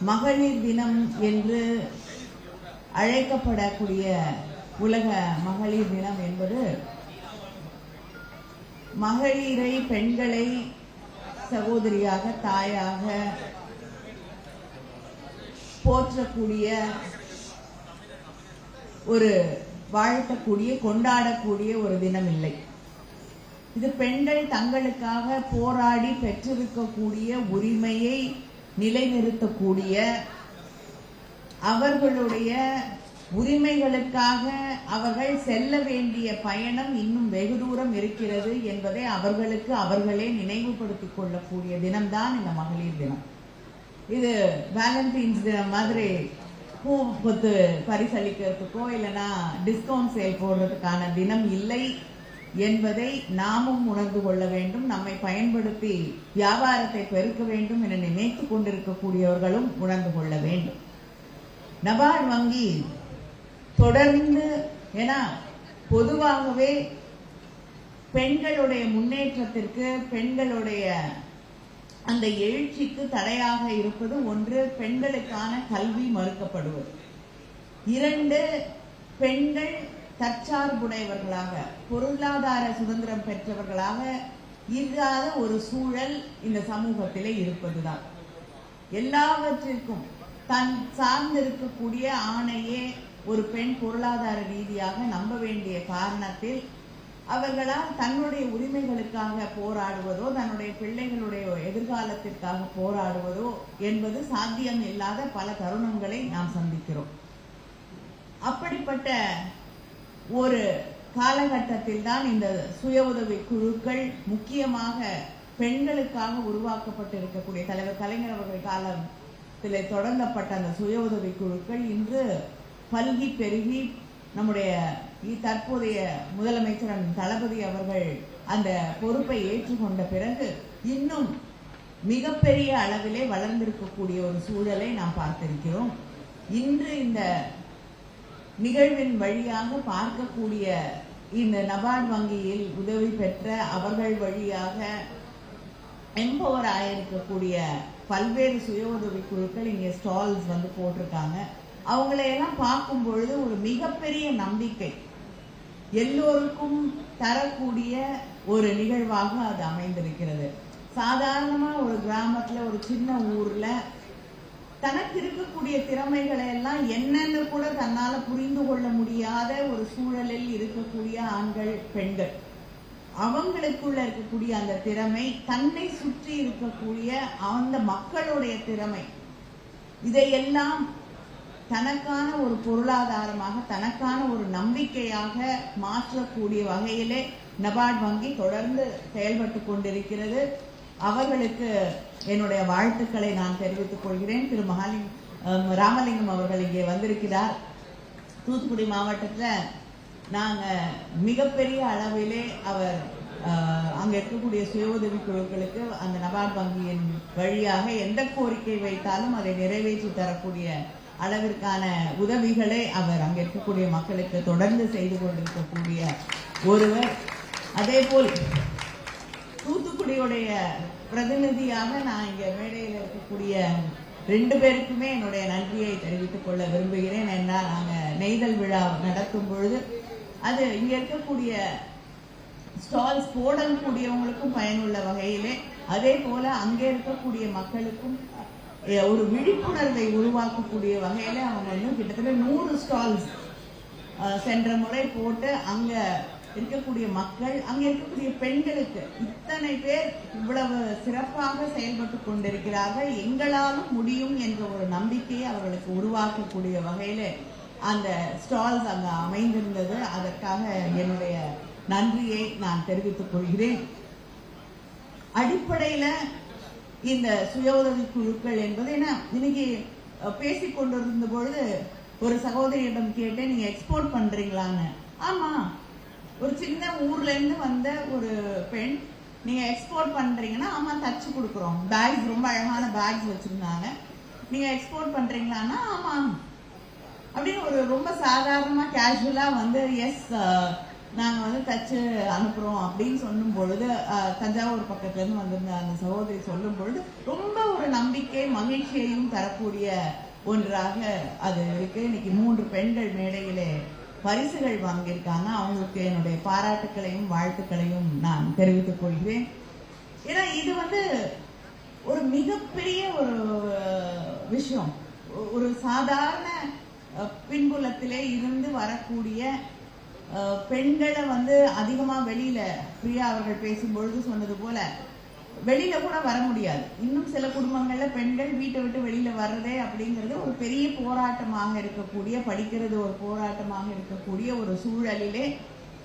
மகளிர் தினம் என்று அழைக்கப்படக்கூடிய உலக மகளிர் தினம் என்பது மகளிரை, பெண்களை சகோதரியாக, தாயாக போற்றக்கூடிய, ஒரு வாழ்த்தக்கூடிய, கொண்டாடக்கூடிய ஒரு தினம் இல்லை. இது பெண்கள் தங்களுக்காக போராடி பெற்றிருக்கக்கூடிய உரிமையை நிலைநிறுத்தக்கூடிய, அவர்களுடைய உரிமைகளுக்காக அவர்கள் செல்ல வேண்டிய பயணம் இன்னும் வெகு தூரம் இருக்கிறது என்பதை அவர்களுக்கு அவர்களே நினைவுபடுத்திக் கொள்ளக்கூடிய தினம்தான் இந்த மகளிர் தினம். இது வேலண்டைன்ஸ் தினம் மாதிரி பூ கொத்து பரிசளிக்கிறதுக்கோ இல்லைன்னா டிஸ்கவுண்ட் சேல் போடுறதுக்கான தினம் இல்லை என்பதை நாமும் உணர்ந்து கொள்ள வேண்டும். நம்மை பயன்படுத்தி வியாபாரத்தை பெருக்க வேண்டும் என நினைத்துக் கொண்டிருக்கக்கூடியவர்களும் உணர்ந்து கொள்ள வேண்டும். நபார்டு வங்கி தொடர்ந்து, ஏன்னா பொதுவாகவே பெண்களுடைய முன்னேற்றத்திற்கு, பெண்களுடைய அந்த எழுச்சிக்கு தடையாக இருப்பது ஒன்று, பெண்களுக்கான கல்வி மறுக்கப்படுவது. 2, பெண்கள் தற்சார்புடையவர்களாக, பொருளாதார சுதந்திரம் பெற்றவர்களாக இல்லாத ஒரு சூழல் இந்த சமூகத்திலே இருப்பதுதான். எல்லாவற்றிற்கும் தன் சார்ந்திருக்கக்கூடிய ஆணையே ஒரு பெண் பொருளாதார ரீதியாக நம்ப வேண்டிய காரணத்தில் அவர்களால் தன்னுடைய உரிமைகளுக்காக போராடுவதோ, தன்னுடைய பிள்ளைகளுடைய எதிர்காலத்திற்காக போராடுவதோ என்பது சாத்தியம் இல்லாத பல தருணங்களை நாம் சந்திக்கிறோம். அப்படிப்பட்ட ஒரு காலகட்டத்தில் தான் இந்த சுய உதவி குழுக்கள், முக்கியமாக பெண்களுக்காக உருவாக்கப்பட்டிருக்கக்கூடிய தலைவர் கலைஞர் அவர்கள் காலத்தில் தொடங்கப்பட்ட அந்த சுய உதவி குழுக்கள் இன்று பல்கி பெருகி, நம்முடைய தற்போதைய முதலமைச்சர் தளபதி அவர்கள் அந்த பொறுப்பை ஏற்றுக்கொண்ட பிறகு இன்னும் மிகப்பெரிய அளவிலே வளர்ந்திருக்கக்கூடிய ஒரு சூழலை நாம் பார்த்திருக்கிறோம். இன்று இந்த நிகழ்வின் வழியாக பார்க்கக்கூடிய இந்த நபார்டு வங்கியில் உதவி பெற்ற, அவர்கள் வழியாக எம்பவர் ஆயிருக்கக்கூடிய பல்வேறு சுய உதவி குழுக்கள் இங்கே ஸ்டால்ஸ் போட்டிருக்காங்க. அவங்களையெல்லாம் பார்க்கும் பொழுது ஒரு மிகப்பெரிய நம்பிக்கை எல்லோருக்கும் தரக்கூடிய ஒரு நிகழ்வாக அது அமைந்திருக்கிறது. சாதாரணமா ஒரு கிராமத்துல, ஒரு சின்ன ஊர்ல தனக்கு இருக்கக்கூடிய திறமைகளை எல்லாம் என்னன்னு கூட தன்னால புரிந்து கொள்ள முடியாத ஒரு சூழலில் இருக்கக்கூடிய ஆண்கள், பெண்கள், அவங்களுக்குள்ள இருக்கக்கூடிய அந்த திறமை, தன்னை சுற்றி இருக்கக்கூடிய அந்த மக்களுடைய திறமை, இதையெல்லாம் தனக்கான ஒரு பொருளாதாரமாக, தனக்கான ஒரு நம்பிக்கையாக மாற்றக்கூடிய வகையிலே நபார்டு வங்கி தொடர்ந்து செயல்பட்டு கொண்டிருக்கிறது. அவர்களுக்கு என்னுடைய வாழ்த்துக்களை நான் தெரிவித்துக் கொள்கிறேன். திரு ராமலிங்கம் அவர்கள் இங்கே வந்திருக்கிறார். தூத்துக்குடி மாவட்டத்தில் நாங்க மிகப்பெரிய அளவிலே அவர் அங்க இருக்கக்கூடிய சுய உதவி குழுக்களுக்கு அந்த நபார்டு வங்கியின் வழியாக எந்த கோரிக்கை வைத்தாலும் அதை நிறைவேற்றி தரக்கூடிய அளவிற்கான உதவிகளை அவர் அங்க இருக்கக்கூடிய மக்களுக்கு தொடர்ந்து செய்து கொண்டிருக்கக்கூடிய ஒருவர். அதே போல் தூத்துக்குடியுடைய பிரதிநிதியாக நான் இங்க மேடையில் இருக்கக்கூடிய 2 பேருக்குமே என்னுடைய நன்றியை தெரிவித்துக் கொள்ள விரும்புகிறேன். என்றால் நாங்க நெய்தல் விழா நடத்தும் பொழுது அது இங்க இருக்கக்கூடிய ஸ்டால்ஸ் போடக்கூடியவங்களுக்கும் பயனுள்ள வகையிலே, அதே போல அங்கே இருக்கக்கூடிய மக்களுக்கும் ஒரு விழிப்புணர்வை உருவாக்கக்கூடிய வகையில அவங்க கிட்டத்தட்ட 100 ஸ்டால்ஸ் சென்ற முறை போட்டு அங்க இருக்கக்கூடிய மக்கள், அங்க இருக்கக்கூடிய பெண்களுக்கு இத்தனை பேர் இவ்வளவு சிறப்பாக செயல்பட்டு கொண்டிருக்கிறார்கள், எங்களாலும் முடியும் என்ற ஒரு நம்பிக்கையை அவர்களுக்கு உருவாக்கக்கூடிய வகையில அந்த ஸ்டால்ஸ் அங்க அமைந்திருந்தது. அதற்காக என்னுடைய நன்றியை நான் தெரிவித்துக் கொள்கிறேன். அடிப்படையில இந்த சுய உதவி குழுக்கள் என்பது என்ன, இன்னைக்கு பேசிக் கொண்டிருந்த பொழுது ஒரு சகோதரியிடம் கேட்டேன், நீங்க எக்ஸ்போர்ட் பண்றீங்களான்னு. ஆமா, ஒரு சின்ன ஊர்ல இருந்து வந்த ஒரு பெண், நீங்க எக்ஸ்போர்ட் பண்றீங்கன்னா, ஆமா தச்சு கொடுக்குறோம். பேக்ஸ், ரொம்ப அழகான பேக்ஸ் வச்சிருந்தாங்க. நீங்க எக்ஸ்போர்ட் பண்றீங்களான்னா ஆமா அப்படின்னு ஒரு ரொம்ப சாதாரணமா கேஷுவலா எஸ் நாங்க வந்து தச்சு அனுப்புறோம் அப்படின்னு சொல்லும் பொழுது, தஞ்சாவூர் பக்கத்துல இருந்து வந்திருந்த அந்த சகோதரி சொல்லும் பொழுது ரொம்ப ஒரு நம்பிக்கை மகிழ்ச்சியையும் தரக்கூடிய ஒன்றாக அது இருக்கு. இன்னைக்கு 3 பெண்கள் மேடையிலே பரிசுகள் வாங்கியிருக்காங்க. அவங்களுக்கு என்னுடைய பாராட்டுக்களையும் வாழ்த்துக்களையும் நான் தெரிவித்துக் கொள்கிறேன். ஏன்னா இது வந்து ஒரு மிகப்பெரிய ஒரு விஷயம். ஒரு சாதாரண பின்புலத்திலே இருந்து வரக்கூடிய பெண்களை வந்து அதிகமா வெளியில, பிரியா அவர்கள் பேசும்பொழுது சொன்னது போல வெளியில கூட வர முடியாது. இன்னும் சில குடும்பங்கள்ல பெண்கள் வீட்டை விட்டு வெளியில வர்றதே அப்படிங்கிறது ஒரு பெரிய போராட்டமாக இருக்கக்கூடிய, படிக்கிறது ஒரு போராட்டமாக இருக்கக்கூடிய ஒரு சூழலிலே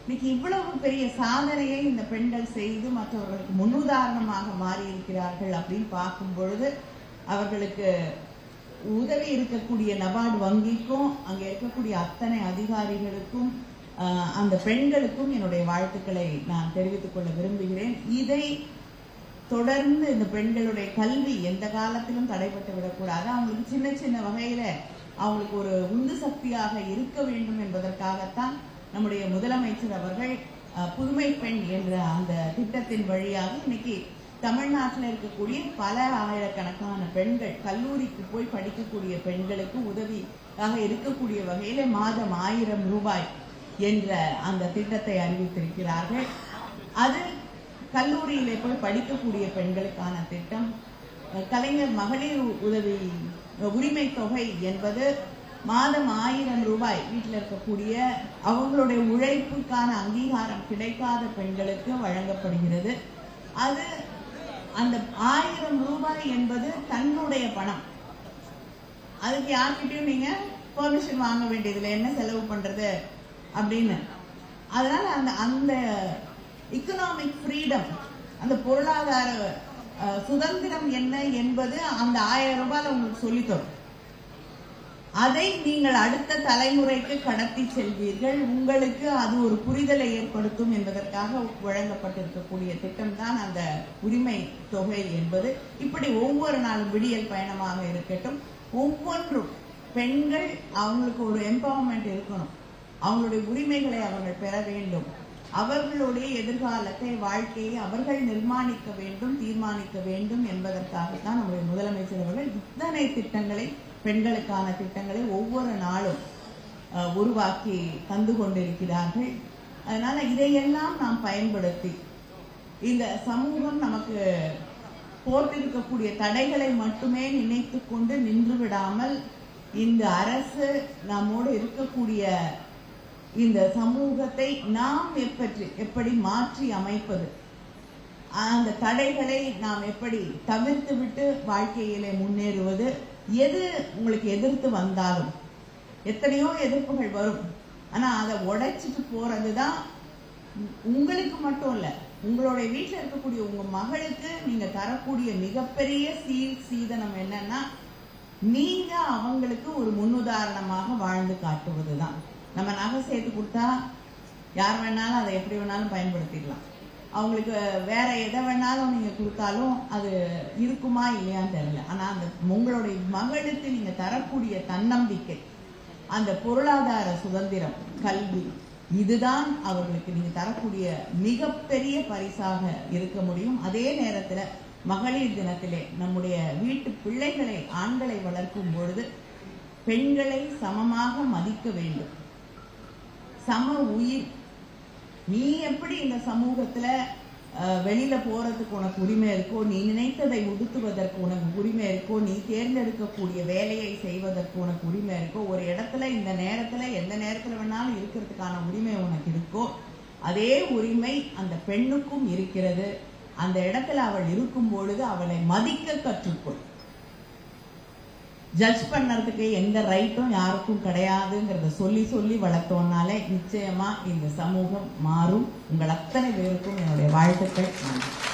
இன்னைக்கு இவ்வளவு பெரிய சாதனையை இந்த பெண்கள் செய்து மற்றவர்களுக்கு முன்னுதாரணமாக மாறி இருக்கிறார்கள் அப்படின்னு பார்க்கும் பொழுது, அவர்களுக்கு உதவி இருக்கக்கூடிய நபார்டு வங்கிக்கும் அங்க இருக்கக்கூடிய அத்தனை அதிகாரிகளுக்கும் அந்த பெண்களுக்கும் என்னுடைய வாழ்த்துக்களை நான் தெரிவித்துக் கொள்ள விரும்புகிறேன். இதை தொடர்ந்து இந்த பெண்களுடைய கல்வி எந்த காலத்திலும் தடைபட்டு விடக்கூடாது. அவங்களுக்கு சின்ன சின்ன வகையில அவங்களுக்கு ஒரு உந்து சக்தியாக இருக்க வேண்டும் என்பதற்காகத்தான் நம்முடைய முதலமைச்சர் அவர்கள் புதுமை பெண் என்ற அந்த திட்டத்தின் வழியாக இன்னைக்கு தமிழ்நாட்டில் இருக்கக்கூடிய பல ஆயிரக்கணக்கான பெண்கள், கல்லூரிக்கு போய் படிக்கக்கூடிய பெண்களுக்கு உதவியாக இருக்கக்கூடிய வகையில மாதம் 1000 ரூபாய் என்ற அந்த திட்டத்தை அறிவித்திருக்கிறார்கள். அது கல்லூரியிலே போய் படிக்கக்கூடிய பெண்களுக்கான திட்டம். கலைஞர் மகளிர் உதவி உரிமை தொகை என்பது மாதம் 1000 ரூபாய் வீட்டில் இருக்கக்கூடிய அவங்களுடைய உழைப்புக்கான அங்கீகாரம் கிடைக்காத பெண்களுக்கு வழங்கப்படுகிறது. அது அந்த 1000 ரூபாய் என்பது தன்னுடைய பணம். அதுக்கு யார்கிட்டயும் நீங்க பெர்மிஷன் வாங்க வேண்டியதுல என்ன செலவு பண்றது அப்படின்னு. அதனால அந்த எக்கனாமிக் ஃப்ரீடம், அந்த பொருளாதார சுதந்திரம் என்ன என்பது அந்த 1000 ரூபாயில உங்களுக்கு சொல்லித்தரும். அதை நீங்கள் அடுத்த தலைமுறைக்கு கடத்தி செல்வீர்கள். உங்களுக்கு அது ஒரு புரிதலை ஏற்படுத்தும் என்பதற்காக வழங்கப்பட்டிருக்கக்கூடிய திட்டம் தான் அந்த உரிமை தொகை என்பது. இப்படி ஒவ்வொரு நாளும் விடியல் பயணமாக இருக்கட்டும், ஒவ்வொன்றும் பெண்கள் அவங்களுக்கு ஒரு எம்பவர்மெண்ட் இருக்கணும். அவங்களுடைய உரிமைகளை அவர்கள் பெற வேண்டும். அவர்களுடைய எதிர்காலத்தை, வாழ்க்கையை அவர்கள் நிர்மாணிக்க வேண்டும், தீர்மானிக்க வேண்டும் என்பதற்காகத்தான் நம்முடைய முதலமைச்சர் அவர்கள் இத்தனை திட்டங்களை, பெண்களுக்கான திட்டங்களை ஒவ்வொரு நாளும் உருவாக்கி தந்து கொண்டிருக்கிறார்கள். அதனால இதையெல்லாம் நாம் பயன்படுத்தி இந்த சமூகம் நமக்கு போட்டிருக்கக்கூடிய தடைகளை மட்டுமே நினைத்து கொண்டு நின்று விடாமல், இந்த அரசு நம்மோடு இருக்கக்கூடிய இந்த சமூகத்தை நாம் எப்படி மாற்றி அமைப்பது, அந்த தடைகளை நாம் எப்படி தவிர்த்து விட்டு வாழ்க்கையிலே முன்னேறுவது. எது உங்களுக்கு எதிர்த்து வந்தாலும், எத்தனையோ எதிர்ப்புகள் வரும், ஆனா அதை உடைச்சிட்டு போறதுதான் உங்களுக்கு மட்டும் இல்ல, உங்களுடைய வீட்டில் இருக்கக்கூடிய உங்க மகளுக்கு நீங்க தரக்கூடிய மிகப்பெரிய சீதனம் என்னன்னா, நீங்க அவங்களுக்கு ஒரு முன்னுதாரணமாக வாழ்ந்து காட்டுவதுதான். நம்ம நகை சேர்த்து கொடுத்தா யார் வேணாலும் அதை எப்படி வேணாலும் பயன்படுத்திக்கலாம். அவங்களுக்கு வேற எதை வேணாலும் நீங்க கொடுத்தாலும் அது இருக்குமா இல்லையான்னு தெரியல. ஆனா அந்த உங்களுடைய மகளுக்கு நீங்க தரக்கூடிய தன்னம்பிக்கை, அந்த பொருளாதார சுதந்திரம், கல்வி, இதுதான் அவர்களுக்கு நீங்க தரக்கூடிய மிகப்பெரிய பரிசாக இருக்க முடியும். அதே நேரத்துல மகளிர் தினத்திலே நம்முடைய வீட்டு பிள்ளைகளை, ஆண்களை வளர்க்கும் பொழுது பெண்களை சமமாக மதிக்க வேண்டும். சம உயிர். நீ எப்படி இந்த சமூகத்துல வெளியில போறதுக்கு உனக்கு உரிமை இருக்கோ, நீ நினைத்ததை உடுத்துவதற்கு உனக்கு உரிமை இருக்கோ, நீ தேர்ந்தெடுக்கக்கூடிய வேலையை செய்வதற்கு உனக்கு உரிமை இருக்கோ, ஒரு இடத்துல இந்த நேரத்துல எந்த நேரத்துல வேணாலும் இருக்கிறதுக்கான உரிமை உனக்கு இருக்கோ, அதே உரிமை அந்த பெண்ணுக்கும் இருக்கிறது. அந்த இடத்துல அவள் இருக்கும் பொழுது அவளை மதிக்க கற்றுக்கொள். ஜட்ஜ் பண்ணறதுக்கு எந்த ரைட்டும் யாருக்கும் கிடையாதுங்கிறத சொல்லி சொல்லி வளர்த்தோம்னாலே நிச்சயமா இந்த சமூகம் மாறும். உங்கள் அத்தனை பேருக்கும் என்னுடைய வாழ்த்துக்கள்.